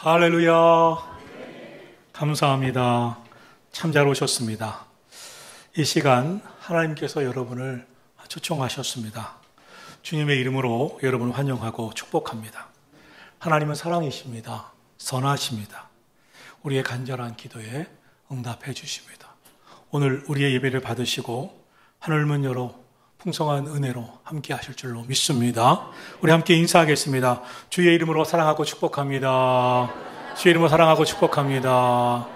할렐루야. 감사합니다. 참 잘 오셨습니다. 이 시간 하나님께서 여러분을 초청하셨습니다. 주님의 이름으로 여러분을 환영하고 축복합니다. 하나님은 사랑이십니다. 선하십니다. 우리의 간절한 기도에 응답해 주십니다. 오늘 우리의 예배를 받으시고 하늘문 열어 풍성한 은혜로 함께 하실 줄로 믿습니다. 우리 함께 인사하겠습니다. 주의 이름으로 사랑하고 축복합니다. 주의 이름으로 사랑하고 축복합니다.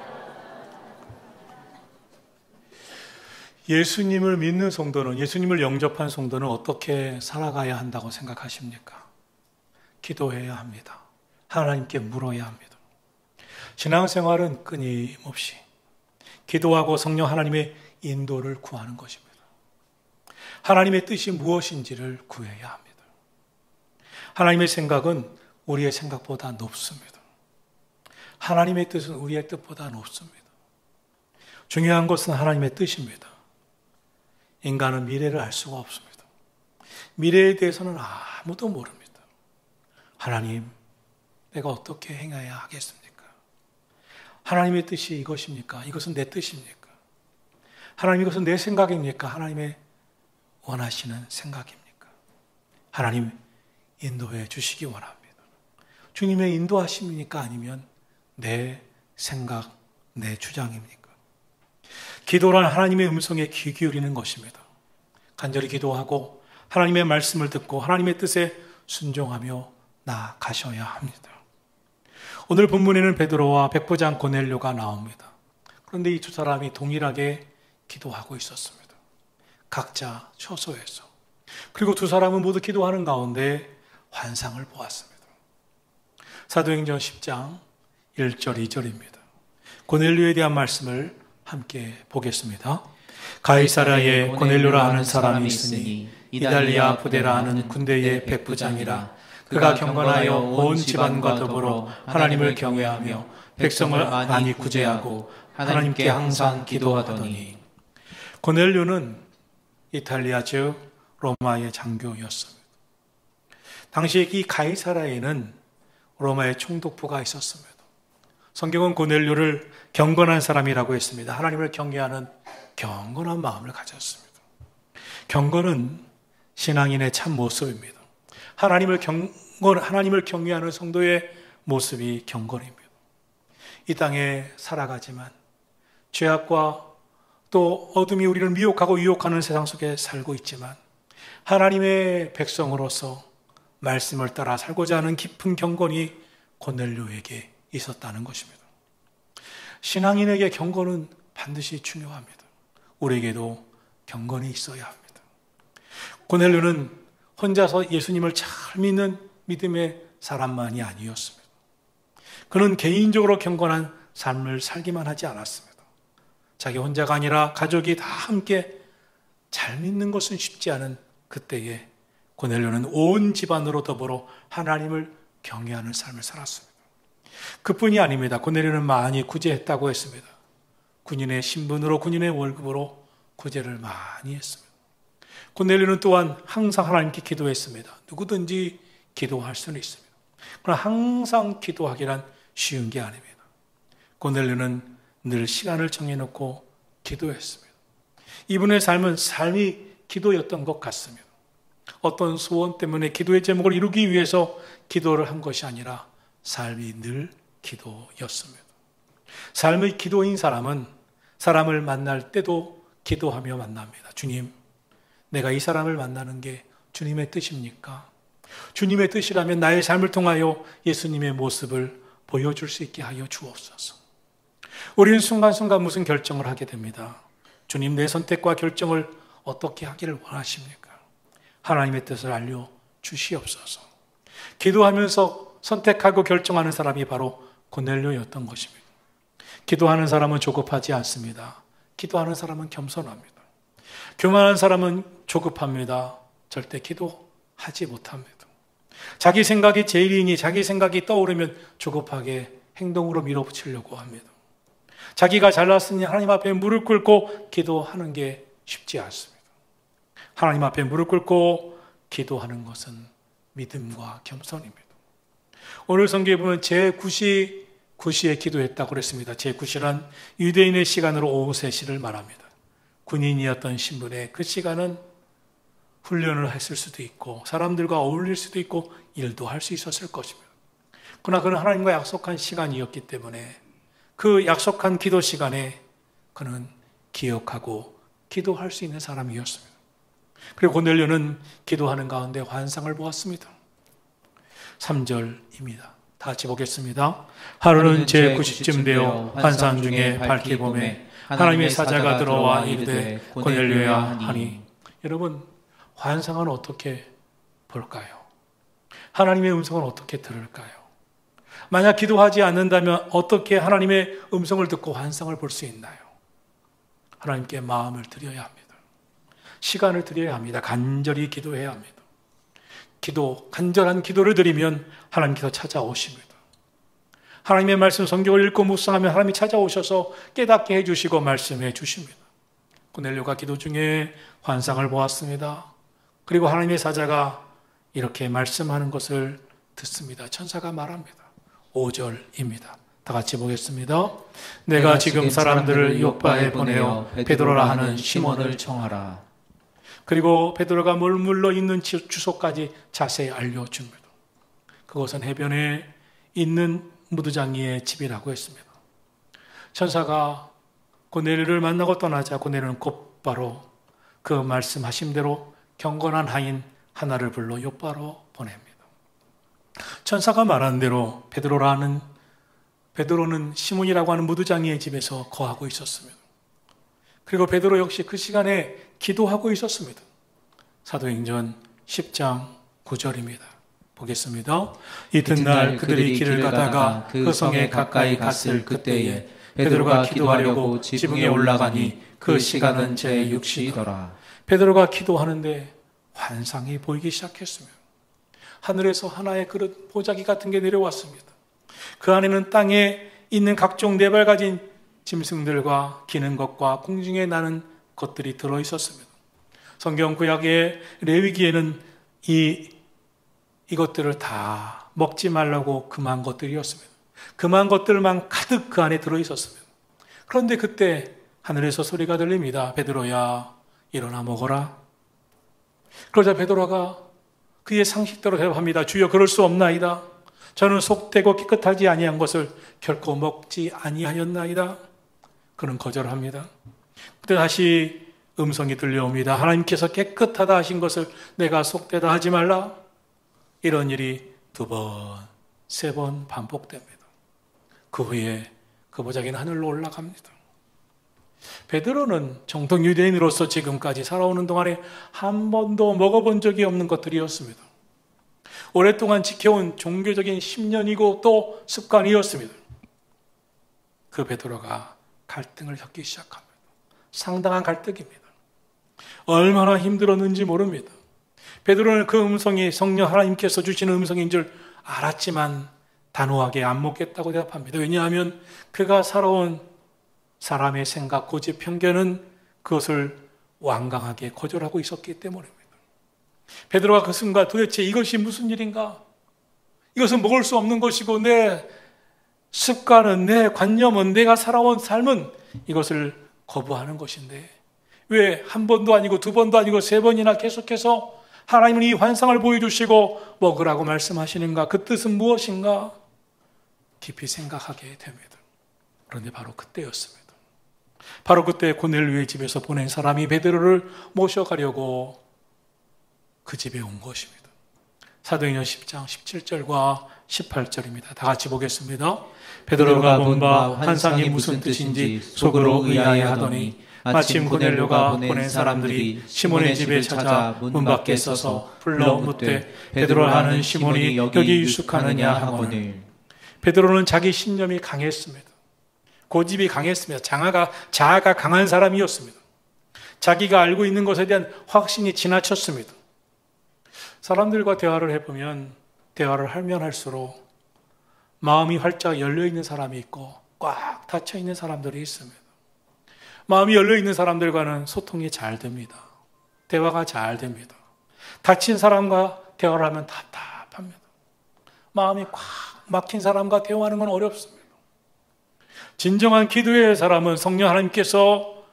예수님을 믿는 성도는, 예수님을 영접한 성도는 어떻게 살아가야 한다고 생각하십니까? 기도해야 합니다. 하나님께 물어야 합니다. 신앙생활은 끊임없이 기도하고 성령 하나님의 인도를 구하는 것입니다. 하나님의 뜻이 무엇인지를 구해야 합니다. 하나님의 생각은 우리의 생각보다 높습니다. 하나님의 뜻은 우리의 뜻보다 높습니다. 중요한 것은 하나님의 뜻입니다. 인간은 미래를 알 수가 없습니다. 미래에 대해서는 아무도 모릅니다. 하나님, 내가 어떻게 행해야 하겠습니까? 하나님의 뜻이 이것입니까? 이것은 내 뜻입니까? 하나님, 이것은 내 생각입니까? 하나님의 원하시는 생각입니까? 하나님, 인도해 주시기 원합니다. 주님의 인도하심입니까? 아니면 내 생각, 내 주장입니까? 기도란 하나님의 음성에 귀 기울이는 것입니다. 간절히 기도하고 하나님의 말씀을 듣고 하나님의 뜻에 순종하며 나아가셔야 합니다. 오늘 본문에는 베드로와 백부장 고넬료가 나옵니다. 그런데 이 두 사람이 동일하게 기도하고 있었습니다. 각자 처소에서. 그리고 두 사람은 모두 기도하는 가운데 환상을 보았습니다. 사도행전 10장 1절 2절입니다. 고넬료에 대한 말씀을 함께 보겠습니다. 가이사랴에 고넬료라 하는 사람이 있으니 이달리아 부데라 하는 군대의 백부장이라. 그가 경건하여 온 집안과 더불어 하나님을 경외하며 백성을 많이 구제하고 하나님께 항상 기도하더니. 고넬료는 이탈리아 즉 로마의 장교였습니다. 당시 이 가이사랴에는 로마의 총독부가 있었습니다. 성경은 고넬료를 경건한 사람이라고 했습니다. 하나님을 경외하는 경건한 마음을 가졌습니다. 경건은 신앙인의 참 모습입니다. 하나님을 경외하는 성도의 모습이 경건입니다. 이 땅에 살아가지만 죄악과 또 어둠이 우리를 미혹하고 유혹하는 세상 속에 살고 있지만 하나님의 백성으로서 말씀을 따라 살고자 하는 깊은 경건이 고넬료에게 있었다는 것입니다. 신앙인에게 경건은 반드시 중요합니다. 우리에게도 경건이 있어야 합니다. 고넬료는 혼자서 예수님을 잘 믿는 믿음의 사람만이 아니었습니다. 그는 개인적으로 경건한 삶을 살기만 하지 않았습니다. 자기 혼자가 아니라 가족이 다 함께 잘 믿는 것은 쉽지 않은 그때에 고넬료는 온 집안으로 더불어 하나님을 경외하는 삶을 살았습니다. 그뿐이 아닙니다. 고넬료는 많이 구제했다고 했습니다. 군인의 신분으로, 군인의 월급으로 구제를 많이 했습니다. 고넬료는 또한 항상 하나님께 기도했습니다. 누구든지 기도할 수는 있습니다. 그러나 항상 기도하기란 쉬운 게 아닙니다. 고넬료는 늘 시간을 정해놓고 기도했습니다. 이분의 삶이 기도였던 것 같습니다. 어떤 소원 때문에 기도의 제목을 이루기 위해서 기도를 한 것이 아니라 삶이 늘 기도였습니다. 삶의 기도인 사람은 사람을 만날 때도 기도하며 만납니다. 주님, 내가 이 사람을 만나는 게 주님의 뜻입니까? 주님의 뜻이라면 나의 삶을 통하여 예수님의 모습을 보여줄 수 있게 하여 주옵소서. 우리는 순간순간 무슨 결정을 하게 됩니다. 주님, 내 선택과 결정을 어떻게 하기를 원하십니까? 하나님의 뜻을 알려주시옵소서. 기도하면서 선택하고 결정하는 사람이 바로 고넬료였던 것입니다. 기도하는 사람은 조급하지 않습니다. 기도하는 사람은 겸손합니다. 교만한 사람은 조급합니다. 절대 기도하지 못합니다. 자기 생각이 제일이니 자기 생각이 떠오르면 조급하게 행동으로 밀어붙이려고 합니다. 자기가 잘났으니 하나님 앞에 무릎 꿇고 기도하는 게 쉽지 않습니다. 하나님 앞에 무릎 꿇고 기도하는 것은 믿음과 겸손입니다. 오늘 성경에 보면 제9시 9시에 기도했다고 그랬습니다. 제9시란 유대인의 시간으로 오후 3시를 말합니다. 군인이었던 신분의 그 시간은 훈련을 했을 수도 있고 사람들과 어울릴 수도 있고 일도 할 수 있었을 것입니다. 그러나 그는 하나님과 약속한 시간이었기 때문에 그 약속한 기도 시간에 그는 기억하고 기도할 수 있는 사람이었습니다. 그리고 고넬료는 기도하는 가운데 환상을 보았습니다. 3절입니다. 다 같이 보겠습니다. 하루는 제9시쯤 되어 환상 중에 밝히 보매 하나님의 사자가 들어와 이르되 고넬료야 하니. 여러분, 환상은 어떻게 볼까요? 하나님의 음성은 어떻게 들을까요? 만약 기도하지 않는다면 어떻게 하나님의 음성을 듣고 환상을 볼 수 있나요? 하나님께 마음을 드려야 합니다. 시간을 드려야 합니다. 간절히 기도해야 합니다. 간절한 기도를 드리면 하나님께서 찾아오십니다. 하나님의 말씀 성경을 읽고 묵상하면 하나님이 찾아오셔서 깨닫게 해주시고 말씀해 주십니다. 고넬료가 기도 중에 환상을 보았습니다. 그리고 하나님의 사자가 이렇게 말씀하는 것을 듣습니다. 천사가 말합니다. 5절입니다. 다 같이 보겠습니다. 내가 지금 사람들을 요빠에 보내어 베드로라 하는 시몬을 청하라. 그리고 베드로가 머물러 있는 주소까지 자세히 알려줍니다. 그것은 해변에 있는 무두장이의 집이라고 했습니다. 천사가 고넬료를 만나고 떠나자 고넬료는 곧바로 그 말씀하신 대로 경건한 하인 하나를 불러 요빠로 보냅니다. 천사가 말한 대로 베드로는 시몬이라고 하는 무두장이의 집에서 거하고 있었습니다. 그리고 베드로 역시 그 시간에 기도하고 있었습니다. 사도행전 10장 9절입니다. 보겠습니다. 이튿날 그들이 길을 가다가 그 성에 가까이 갔을 그때에 베드로가 기도하려고 지붕에 올라가니 그 시간은 제6시더라. 베드로가 기도하는데 환상이 보이기 시작했습니다. 하늘에서 하나의 그릇 보자기 같은 게 내려왔습니다. 그 안에는 땅에 있는 각종 네발 가진 짐승들과 기는 것과 공중에 나는 것들이 들어있었습니다. 성경 구약의 레위기에는 이것들을 다 먹지 말라고 금한 것들이었습니다. 금한 것들만 가득 그 안에 들어있었습니다. 그런데 그때 하늘에서 소리가 들립니다. 베드로야, 일어나 먹어라. 그러자 베드로가 그의 상식대로 대답합니다. 주여, 그럴 수 없나이다. 저는 속되고 깨끗하지 아니한 것을 결코 먹지 아니하였나이다. 그는 거절합니다. 그때 다시 음성이 들려옵니다. 하나님께서 깨끗하다 하신 것을 내가 속되다 하지 말라. 이런 일이 2번, 3번 반복됩니다. 그 후에 그 보자기는 하늘로 올라갑니다. 베드로는 정통 유대인으로서 지금까지 살아오는 동안에 한 번도 먹어본 적이 없는 것들이었습니다. 오랫동안 지켜온 종교적인 신념이고 또 습관이었습니다. 그 베드로가 갈등을 겪기 시작합니다. 상당한 갈등입니다. 얼마나 힘들었는지 모릅니다. 베드로는 그 음성이 성령 하나님께서 주시는 음성인 줄 알았지만 단호하게 안 먹겠다고 대답합니다. 왜냐하면 그가 살아온 사람의 생각, 고집, 편견은 그것을 완강하게 거절하고 있었기 때문입니다. 베드로가 그 순간 도대체 이것이 무슨 일인가? 이것은 먹을 수 없는 것이고 내 습관은, 내 관념은, 내가 살아온 삶은 이것을 거부하는 것인데 왜 한 번도 아니고 2번도 아니고 3번이나 계속해서 하나님은 이 환상을 보여주시고 먹으라고 말씀하시는가? 그 뜻은 무엇인가? 깊이 생각하게 됩니다. 그런데 바로 그때였습니다. 바로 그때 고넬료의 집에서 보낸 사람이 베드로를 모셔가려고 그 집에 온 것입니다. 사도행전 10장 17절과 18절입니다. 다 같이 보겠습니다. 베드로가 본 바 환상이 무슨 뜻인지 속으로 의아해 하더니 마침 고넬료가 보낸 사람들이 시몬의 집에 찾아 문 밖에 서서 불러 묻되 베드로라 하는 시몬이 여기 유숙하느냐 하거늘. 베드로는 자기 신념이 강했습니다. 고집이 강했습니다. 자아가 강한 사람이었습니다. 자기가 알고 있는 것에 대한 확신이 지나쳤습니다. 사람들과 대화를 해보면 대화를 하면 할수록 마음이 활짝 열려있는 사람이 있고 꽉 닫혀있는 사람들이 있습니다. 마음이 열려있는 사람들과는 소통이 잘 됩니다. 대화가 잘 됩니다. 닫힌 사람과 대화를 하면 답답합니다. 마음이 꽉 막힌 사람과 대화하는 건 어렵습니다. 진정한 기도의 사람은 성령 하나님께서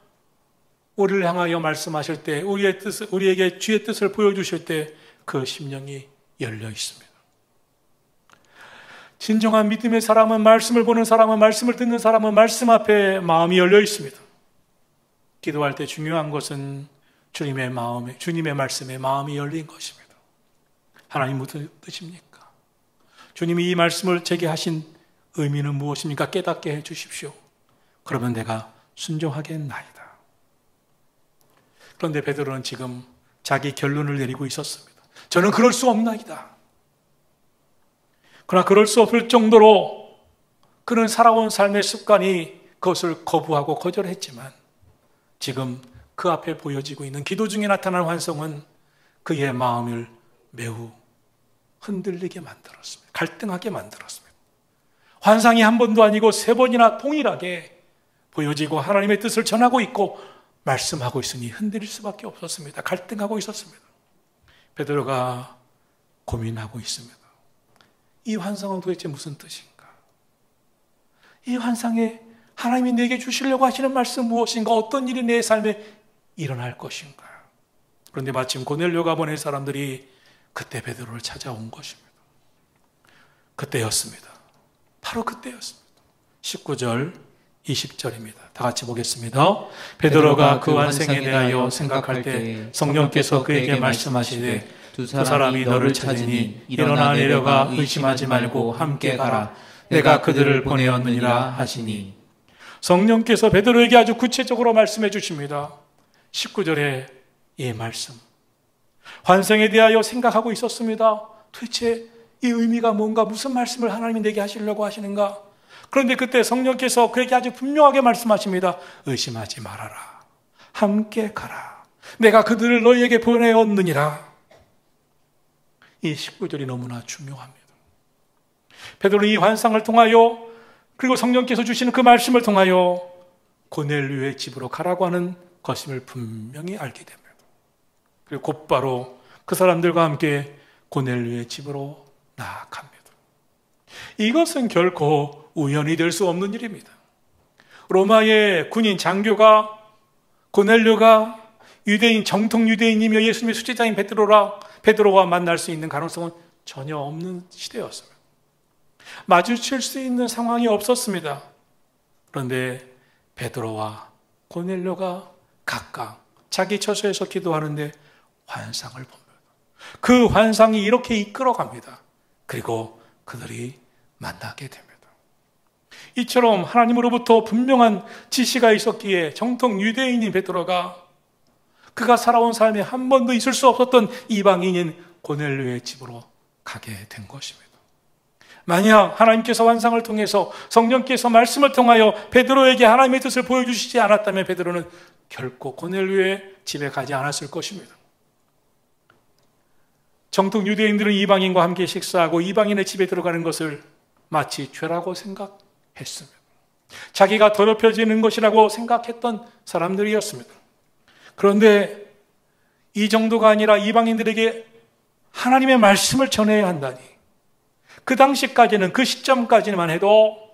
우리를 향하여 말씀하실 때, 우리에게 주의 뜻을 보여주실 때 그 심령이 열려 있습니다. 진정한 믿음의 사람은, 말씀을 보는 사람은, 말씀을 듣는 사람은 말씀 앞에 마음이 열려 있습니다. 기도할 때 중요한 것은 주님의 말씀에 마음이 열린 것입니다. 하나님 무슨 뜻입니까? 주님이 이 말씀을 제게 하신 의미는 무엇입니까? 깨닫게 해 주십시오. 그러면 내가 순종하겠나이다. 그런데 베드로는 지금 자기 결론을 내리고 있었습니다. 저는 그럴 수 없나이다. 그러나 그럴 수 없을 정도로 그는 살아온 삶의 습관이 그것을 거부하고 거절했지만 지금 그 앞에 보여지고 있는 기도 중에 나타난 환상은 그의 마음을 매우 흔들리게 만들었습니다. 갈등하게 만들었습니다. 환상이 한 번도 아니고 3번이나 동일하게 보여지고 하나님의 뜻을 전하고 있고 말씀하고 있으니 흔들릴 수밖에 없었습니다. 갈등하고 있었습니다. 베드로가 고민하고 있습니다. 이 환상은 도대체 무슨 뜻인가? 이 환상에 하나님이 내게 주시려고 하시는 말씀 무엇인가? 어떤 일이 내 삶에 일어날 것인가? 그런데 마침 고넬료가 보낸 사람들이 그때 베드로를 찾아온 것입니다. 그때였습니다. 바로 그때였습니다. 19절 20절입니다. 다 같이 보겠습니다. 베드로가 그 환상에 대하여 생각할 때 성령께서 그에게 말씀하시되 두 사람이 너를 찾으니 일어나 내려가 의심하지 말고 함께 가라. 내가 그들을 보내었느니라 하시니. 성령께서 베드로에게 아주 구체적으로 말씀해 주십니다. 19절에 이 말씀. 환상에 대하여 생각하고 있었습니다. 도대체 이 의미가 뭔가, 무슨 말씀을 하나님이 내게 하시려고 하시는가? 그런데 그때 성령께서 그에게 아주 분명하게 말씀하십니다. 의심하지 말아라. 함께 가라. 내가 그들을 너희에게 보내었느니라. 이 19절이 너무나 중요합니다. 베드로는 이 환상을 통하여, 그리고 성령께서 주시는 그 말씀을 통하여 고넬료의 집으로 가라고 하는 것임을 분명히 알게 됩니다. 그리고 곧바로 그 사람들과 함께 고넬료의 집으로 나아갑니다. 이것은 결코 우연이 될 수 없는 일입니다. 로마의 군인 장교가 고넬료가 유대인, 정통 유대인이며 예수님의 수제자인 베드로와 만날 수 있는 가능성은 전혀 없는 시대였습니다. 마주칠 수 있는 상황이 없었습니다. 그런데 베드로와 고넬료가 각각 자기 처소에서 기도하는데 환상을 봅니다. 그 환상이 이렇게 이끌어갑니다. 그리고 그들이 만나게 됩니다. 이처럼 하나님으로부터 분명한 지시가 있었기에 정통 유대인인 베드로가 그가 살아온 삶에 한 번도 있을 수 없었던 이방인인 고넬료의 집으로 가게 된 것입니다. 만약 하나님께서 환상을 통해서, 성령께서 말씀을 통하여 베드로에게 하나님의 뜻을 보여주시지 않았다면 베드로는 결코 고넬료의 집에 가지 않았을 것입니다. 정통 유대인들은 이방인과 함께 식사하고 이방인의 집에 들어가는 것을 마치 죄라고 생각했습니다. 자기가 더럽혀지는 것이라고 생각했던 사람들이었습니다. 그런데 이 정도가 아니라 이방인들에게 하나님의 말씀을 전해야 한다니, 그 당시까지는, 그 시점까지만 해도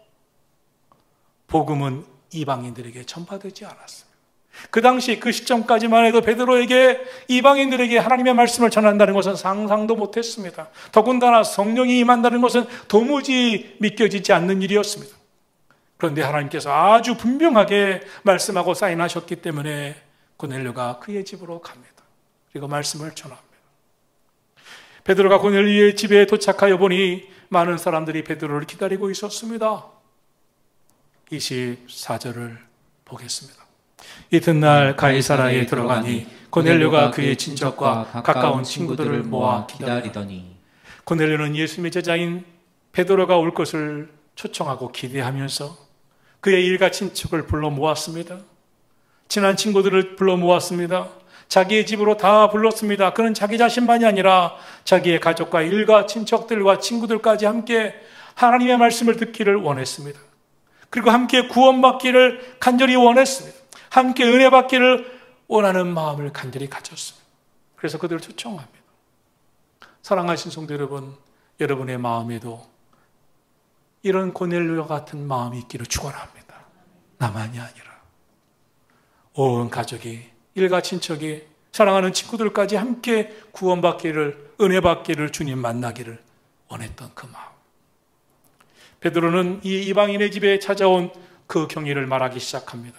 복음은 이방인들에게 전파되지 않았습니다. 그 당시 그 시점까지만 해도 베드로에게, 이방인들에게 하나님의 말씀을 전한다는 것은 상상도 못했습니다. 더군다나 성령이 임한다는 것은 도무지 믿겨지지 않는 일이었습니다. 그런데 하나님께서 아주 분명하게 말씀하고 사인하셨기 때문에 고넬료가 그의 집으로 갑니다. 그리고 말씀을 전합니다. 베드로가 고넬료의 집에 도착하여 보니 많은 사람들이 베드로를 기다리고 있었습니다. 24절을 보겠습니다. 이튿날 가이사라에 들어가니 고넬료가 그의 친척과 가까운 친구들을 모아 기다리더니, 고넬료는 예수님의 제자인 베드로가 올 것을 초청하고 기대하면서 그의 일가 친척을 불러 모았습니다. 친한 친구들을 불러 모았습니다. 자기의 집으로 다 불렀습니다. 그는 자기 자신만이 아니라 자기의 가족과 일가 친척들과 친구들까지 함께 하나님의 말씀을 듣기를 원했습니다. 그리고 함께 구원받기를 간절히 원했습니다. 함께 은혜 받기를 원하는 마음을 간절히 가졌습니다. 그래서 그들을 초청합니다. 사랑하신 성도 여러분, 여러분의 마음에도 이런 고넬료와 같은 마음이 있기를 축원합니다. 나만이 아니라 온 가족이, 일가 친척이, 사랑하는 친구들까지 함께 구원받기를, 은혜 받기를, 주님 만나기를 원했던 그 마음. 베드로는 이 이방인의 집에 찾아온 그 경위를 말하기 시작합니다.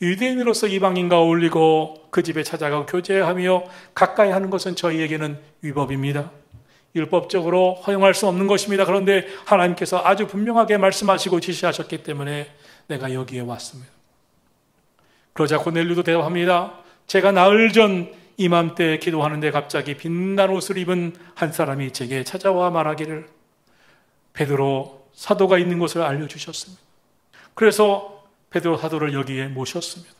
유대인으로서 이방인과 어울리고 그 집에 찾아가고 교제하며 가까이 하는 것은 저희에게는 위법입니다. 율법적으로 허용할 수 없는 것입니다. 그런데 하나님께서 아주 분명하게 말씀하시고 지시하셨기 때문에 내가 여기에 왔습니다. 그러자 고넬료도 대답합니다. 제가 나흘 전 이맘때 기도하는데 갑자기 빛난 옷을 입은 한 사람이 제게 찾아와 말하기를 베드로 사도가 있는 곳을 알려주셨습니다. 그래서 베드로 사도를 여기에 모셨습니다.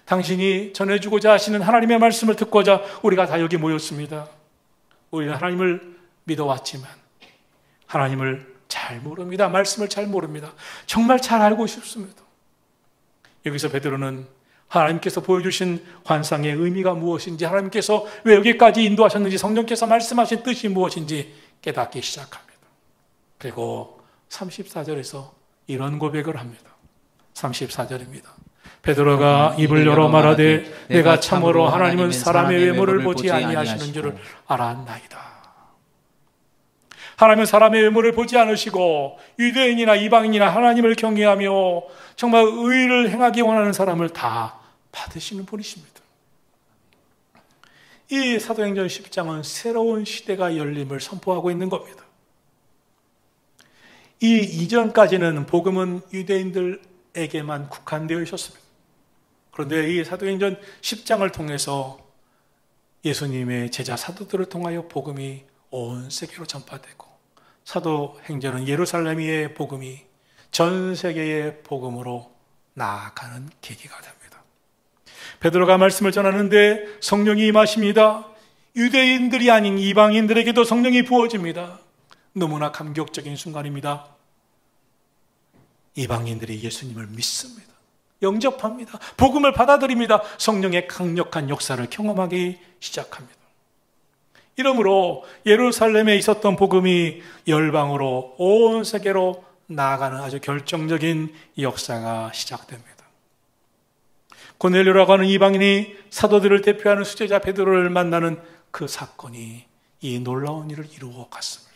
당신이 전해주고자 하시는 하나님의 말씀을 듣고자 우리가 다 여기 모였습니다. 우리는 하나님을 믿어왔지만 하나님을 잘 모릅니다. 말씀을 잘 모릅니다. 정말 잘 알고 싶습니다. 여기서 베드로는 하나님께서 보여주신 환상의 의미가 무엇인지, 하나님께서 왜 여기까지 인도하셨는지, 성령께서 말씀하신 뜻이 무엇인지 깨닫기 시작합니다. 그리고 34절에서 이런 고백을 합니다. 34절입니다. 베드로가 입을 열어 말하되 내가 참으로 하나님은 사람의 외모를 보지 아니하시는 줄을 알았나이다. 하나님은 사람의 외모를 보지 않으시고 유대인이나 이방인이나 하나님을 경외하며 정말 의를 행하기 원하는 사람을 다 받으시는 분이십니다. 이 사도행전 10장은 새로운 시대가 열림을 선포하고 있는 겁니다. 이 이전까지는 복음은 유대인들에게만 국한되어 있었습니다. 그런데 이 사도행전 10장을 통해서 예수님의 제자 사도들을 통하여 복음이 온 세계로 전파되고, 사도행전은 예루살렘의 복음이 전 세계의 복음으로 나아가는 계기가 됩니다. 베드로가 말씀을 전하는데 성령이 임하십니다. 유대인들이 아닌 이방인들에게도 성령이 부어집니다. 너무나 감격적인 순간입니다. 이방인들이 예수님을 믿습니다. 영접합니다. 복음을 받아들입니다. 성령의 강력한 역사를 경험하기 시작합니다. 이러므로 예루살렘에 있었던 복음이 열방으로 온 세계로 나아가는 아주 결정적인 역사가 시작됩니다. 고넬료라고 하는 이방인이 사도들을 대표하는 수제자 베드로를 만나는 그 사건이 이 놀라운 일을 이루어 갔습니다.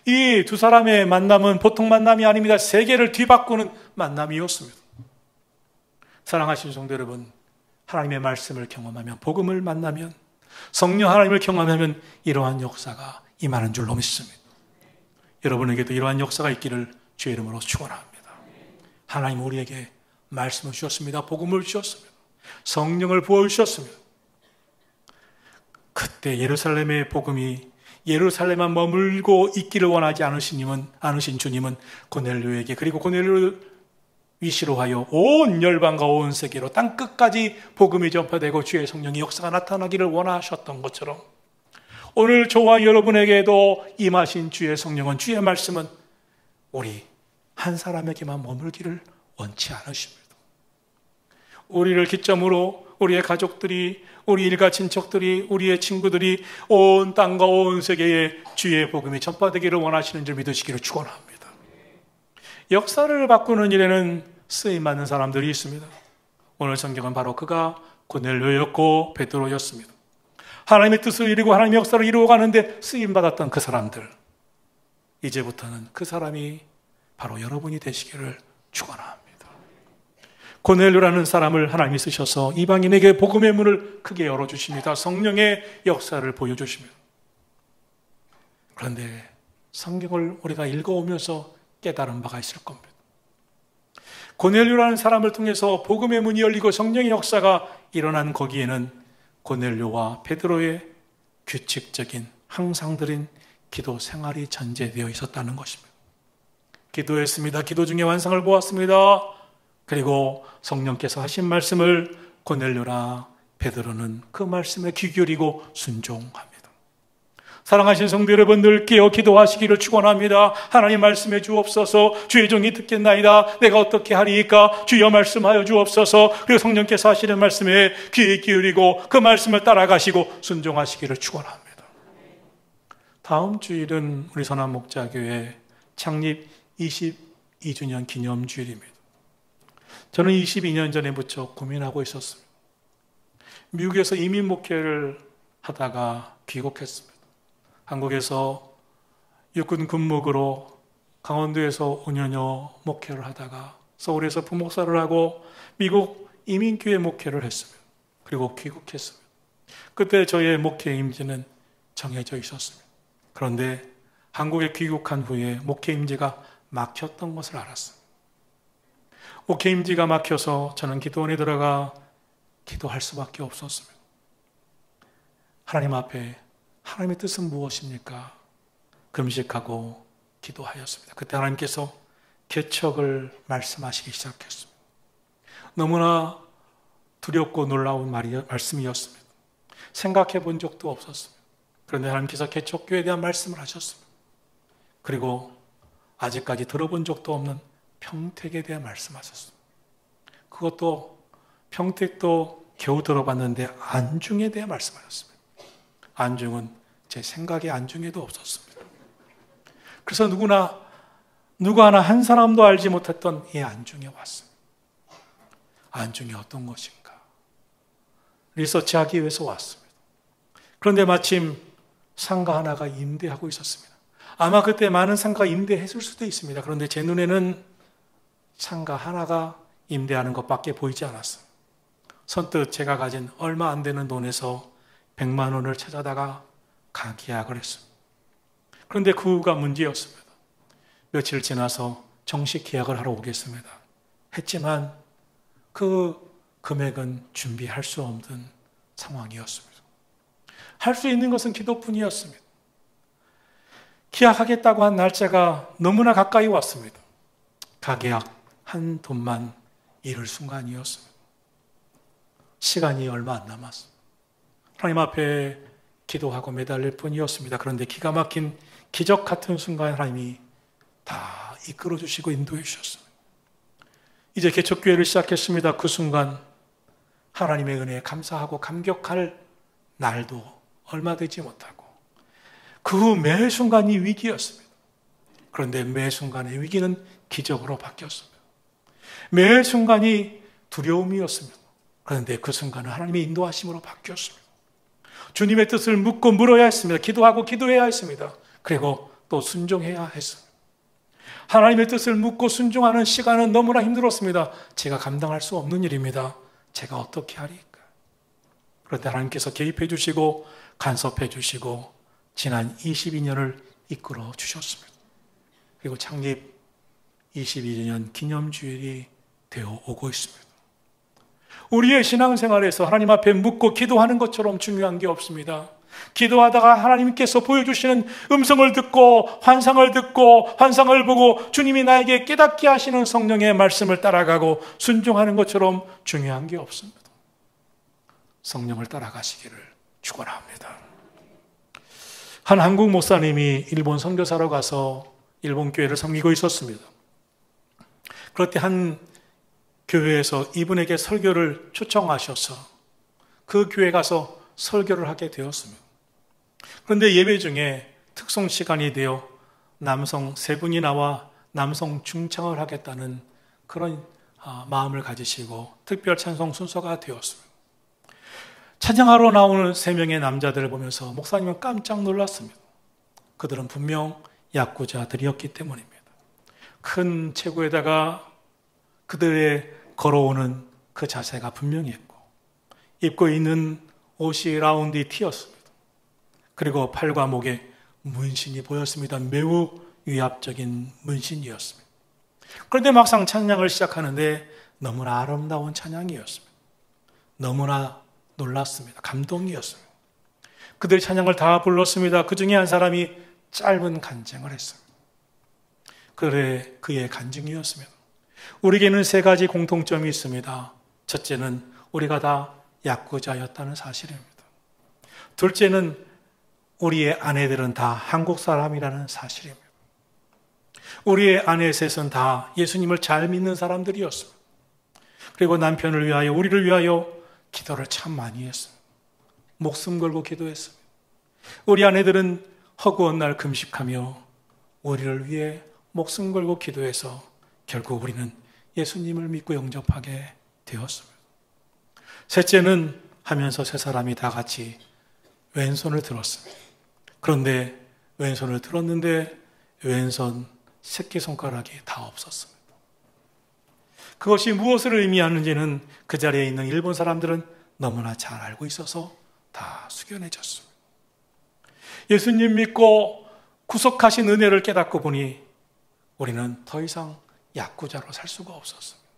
이 두 사람의 만남은 보통 만남이 아닙니다. 세계를 뒤바꾸는 만남이었습니다. 사랑하시는 성도 여러분, 하나님의 말씀을 경험하면, 복음을 만나면, 성령 하나님을 경험하면 이러한 역사가 임하는 줄로 믿습니다. 여러분에게도 이러한 역사가 있기를 주의 이름으로 축원합니다. 하나님 우리에게 말씀을 주셨습니다. 복음을 주셨습니다. 성령을 부어주셨습니다. 그때 예루살렘의 복음이 예루살렘만 머물고 있기를 원하지 않으신 주님은 고넬료에게, 그리고 고넬료를 위시로 하여 온 열방과 온 세계로 땅끝까지 복음이 전파되고 주의 성령의 역사가 나타나기를 원하셨던 것처럼 오늘 저와 여러분에게도 임하신 주의 성령은, 주의 말씀은 우리 한 사람에게만 머물기를 원치 않으십니다. 우리를 기점으로 우리의 가족들이, 우리 일가 친척들이, 우리의 친구들이 온 땅과 온 세계에 주의 복음이 전파되기를 원하시는 줄 믿으시기를 축원합니다. 역사를 바꾸는 일에는 쓰임받는 사람들이 있습니다. 오늘 성경은 바로 그가 고넬료였고 베드로였습니다. 하나님의 뜻을 이루고 하나님의 역사를 이루어가는데 쓰임받았던 그 사람들, 이제부터는 그 사람이 바로 여러분이 되시기를 축원합니다. 고넬료라는 사람을 하나님이 쓰셔서 이방인에게 복음의 문을 크게 열어주십니다. 성령의 역사를 보여주십니다. 그런데 성경을 우리가 읽어오면서 깨달은 바가 있을 겁니다. 고넬료라는 사람을 통해서 복음의 문이 열리고 성령의 역사가 일어난 거기에는 고넬료와 베드로의 규칙적인 항상 드린 기도 생활이 전제되어 있었다는 것입니다. 기도했습니다. 기도 중에 환상을 보았습니다. 그리고 성령께서 하신 말씀을 고넬료나 베드로는 그 말씀에 귀 기울이고 순종합니다. 사랑하신 성도 여러분들, 깨어 기도하시기를 축원합니다. 하나님 말씀해 주옵소서. 주의 종이 듣겠나이다. 내가 어떻게 하리이까? 주여 말씀하여 주옵소서. 그리고 성령께서 하시는 말씀에 귀 기울이고 그 말씀을 따라가시고 순종하시기를 축원합니다. 다음 주일은 우리 선한 목자교회 창립 22주년 기념주일입니다. 저는 22년 전에 무척 고민하고 있었습니다. 미국에서 이민 목회를 하다가 귀국했습니다. 한국에서 육군 군목으로 강원도에서 5년여 목회를 하다가 서울에서 부목사를 하고 미국 이민교회 목회를 했습니다. 그리고 귀국했습니다. 그때 저의 목회 임지는 정해져 있었습니다. 그런데 한국에 귀국한 후에 목회 임지가 막혔던 것을 알았습니다. 목회 임지가 막혀서 저는 기도원에 들어가 기도할 수밖에 없었습니다. 하나님 앞에 하나님의 뜻은 무엇입니까? 금식하고 기도하였습니다. 그때 하나님께서 개척을 말씀하시기 시작했습니다. 너무나 두렵고 놀라운 말씀이었습니다. 생각해 본 적도 없었습니다. 그런데 하나님께서 개척교회에 대한 말씀을 하셨습니다. 그리고 아직까지 들어본 적도 없는 평택에 대한 말씀하셨습니다. 그것도 평택도 겨우 들어봤는데 안중에 대해 말씀하셨습니다. 안중은 제 생각에 안중에도 없었습니다. 그래서 누구 하나 한 사람도 알지 못했던 이 안중에 왔습니다. 안중이 어떤 것인가 리서치하기 위해서 왔습니다. 그런데 마침 상가 하나가 임대하고 있었습니다. 아마 그때 많은 상가가 임대했을 수도 있습니다. 그런데 제 눈에는 상가 하나가 임대하는 것밖에 보이지 않았어요. 선뜻 제가 가진 얼마 안 되는 돈에서 100만 원을 찾아다가 계약을 했습니다. 그런데 그 후가 문제였습니다. 며칠 지나서 정식 계약을 하러 오겠습니다. 했지만 그 금액은 준비할 수 없는 상황이었습니다. 할 수 있는 것은 기도뿐이었습니다. 계약하겠다고 한 날짜가 너무나 가까이 왔습니다. 가계약한 돈만 잃을 순간이었습니다. 시간이 얼마 안 남았습니다. 하나님 앞에 기도하고 매달릴 뿐이었습니다. 그런데 기가 막힌 기적 같은 순간 하나님이 다 이끌어 주시고 인도해 주셨습니다. 이제 개척교회를 시작했습니다. 그 순간 하나님의 은혜에 감사하고 감격할 날도 얼마 되지 못하고 그 후 매 순간이 위기였습니다. 그런데 매 순간의 위기는 기적으로 바뀌었습니다. 매 순간이 두려움이었습니다. 그런데 그 순간은 하나님의 인도하심으로 바뀌었습니다. 주님의 뜻을 묻고 물어야 했습니다. 기도하고 기도해야 했습니다. 그리고 또 순종해야 했습니다. 하나님의 뜻을 묻고 순종하는 시간은 너무나 힘들었습니다. 제가 감당할 수 없는 일입니다. 제가 어떻게 하리까? 그런데 하나님께서 개입해 주시고 간섭해 주시고 지난 22년을 이끌어 주셨습니다. 그리고 창립 22주년 기념주일이 되어 오고 있습니다. 우리의 신앙생활에서 하나님 앞에 묻고 기도하는 것처럼 중요한 게 없습니다. 기도하다가 하나님께서 보여주시는 음성을 듣고 환상을 보고 주님이 나에게 깨닫게 하시는 성령의 말씀을 따라가고 순종하는 것처럼 중요한 게 없습니다. 성령을 따라가시기를 축원합니다. 한 한국 목사님이 일본 선교사로 가서 일본 교회를 섬기고 있었습니다. 그럴 때 한 교회에서 이분에게 설교를 초청하셔서 그 교회에 가서 설교를 하게 되었습니다. 그런데 예배 중에 특송 시간이 되어 남성 3분이 나와 남성 중창을 하겠다는 그런 마음을 가지시고 특별 찬송 순서가 되었습니다. 찬양하러 나오는 3명의 남자들을 보면서 목사님은 깜짝 놀랐습니다. 그들은 분명 약구자들이었기 때문입니다. 큰 체구에다가 그들의 걸어오는 그 자세가 분명히 했고 입고 있는 옷이 라운디 티였습니다. 그리고 팔과 목에 문신이 보였습니다. 매우 위압적인 문신이었습니다. 그런데 막상 찬양을 시작하는데 너무나 아름다운 찬양이었습니다. 너무나 놀랐습니다. 감동이었습니다. 그들이 찬양을 다 불렀습니다. 그 중에 한 사람이 짧은 간증을 했습니다. 그의 간증이었습니다. 우리에게는 3가지 공통점이 있습니다. 첫째는 우리가 다 약구자였다는 사실입니다. 둘째는 우리의 아내들은 다 한국 사람이라는 사실입니다. 우리의 아내 셋은 다 예수님을 잘 믿는 사람들이었습니다. 그리고 남편을 위하여 우리를 위하여 기도를 참 많이 했습니다. 목숨 걸고 기도했습니다. 우리 아내들은 허구한 날 금식하며 우리를 위해 목숨 걸고 기도해서 결국 우리는 예수님을 믿고 영접하게 되었습니다. 셋째는 하면서 세 사람이 다 같이 왼손을 들었습니다. 그런데 왼손을 들었는데 왼손 새끼손가락이 다 없었습니다. 그것이 무엇을 의미하는지는 그 자리에 있는 일본 사람들은 너무나 잘 알고 있어서 다 숙연해졌습니다. 예수님 믿고 구속하신 은혜를 깨닫고 보니 우리는 더 이상 약구자로 살 수가 없었습니다.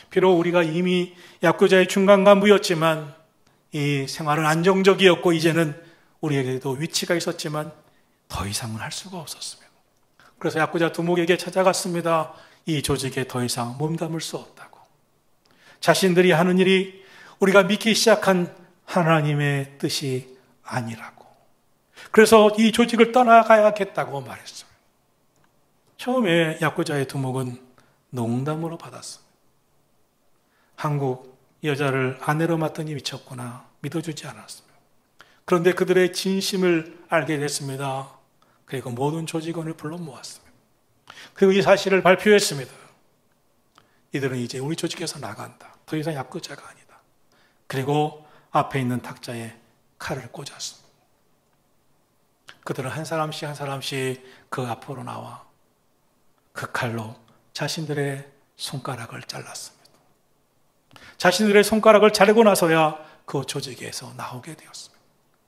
비록 우리가 이미 약구자의 중간 간부였지만 이 생활은 안정적이었고 이제는 우리에게도 위치가 있었지만 더 이상은 할 수가 없었습니다. 그래서 약구자 두목에게 찾아갔습니다. 이 조직에 더 이상 몸담을 수 없다고. 자신들이 하는 일이 우리가 믿기 시작한 하나님의 뜻이 아니라고. 그래서 이 조직을 떠나가야겠다고 말했어요. 처음에 약구자의 두목은 농담으로 받았습니다. 한국 여자를 아내로 맞더니 미쳤구나. 믿어주지 않았습니다. 그런데 그들의 진심을 알게 됐습니다. 그리고 모든 조직원을 불러 모았습니다. 그리고 이 사실을 발표했습니다. 이들은 이제 우리 조직에서 나간다. 더 이상 약구자가 아니다. 그리고 앞에 있는 탁자에 칼을 꽂았습니다. 그들은 한 사람씩 한 사람씩 그 앞으로 나와 그 칼로 자신들의 손가락을 잘랐습니다. 자신들의 손가락을 자르고 나서야 그 조직에서 나오게 되었습니다.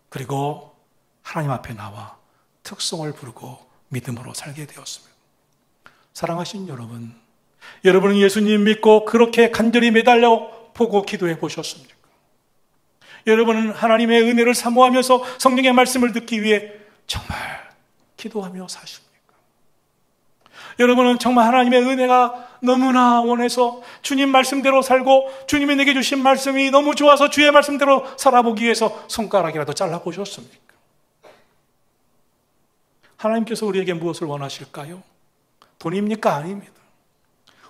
그리고 하나님 앞에 나와 특송을 부르고 믿음으로 살게 되었습니다. 사랑하신 여러분, 여러분은 예수님 믿고 그렇게 간절히 매달려 보고 기도해 보셨습니까? 여러분은 하나님의 은혜를 사모하면서 성령의 말씀을 듣기 위해 정말 기도하며 사십니까? 여러분은 정말 하나님의 은혜가 너무나 원해서 주님 말씀대로 살고 주님이 내게 주신 말씀이 너무 좋아서 주의 말씀대로 살아보기 위해서 손가락이라도 잘라보셨습니까? 하나님께서 우리에게 무엇을 원하실까요? 돈입니까? 아닙니다.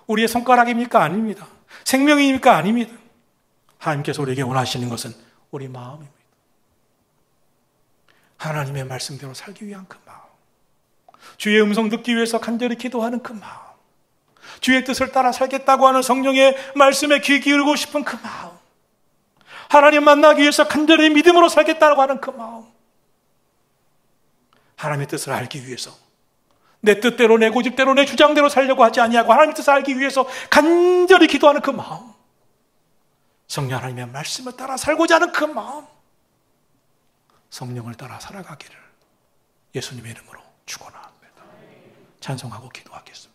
우리의 손가락입니까? 아닙니다. 생명입니까? 아닙니다. 하나님께서 우리에게 원하시는 것은 우리 마음입니다. 하나님의 말씀대로 살기 위한 그 마음, 주의 음성 듣기 위해서 간절히 기도하는 그 마음, 주의 뜻을 따라 살겠다고 하는 성령의 말씀에 귀 기울이고 싶은 그 마음, 하나님 만나기 위해서 간절히 믿음으로 살겠다고 하는 그 마음, 하나님의 뜻을 알기 위해서 내 뜻대로 내 고집대로 내 주장대로 살려고 하지 아니하고 하나님의 뜻을 알기 위해서 간절히 기도하는 그 마음, 성령 하나님의 말씀을 따라 살고자 하는 그 마음, 성령을 따라 살아가기를 예수님의 이름으로 축원합니다. 찬송하고 기도하겠습니다.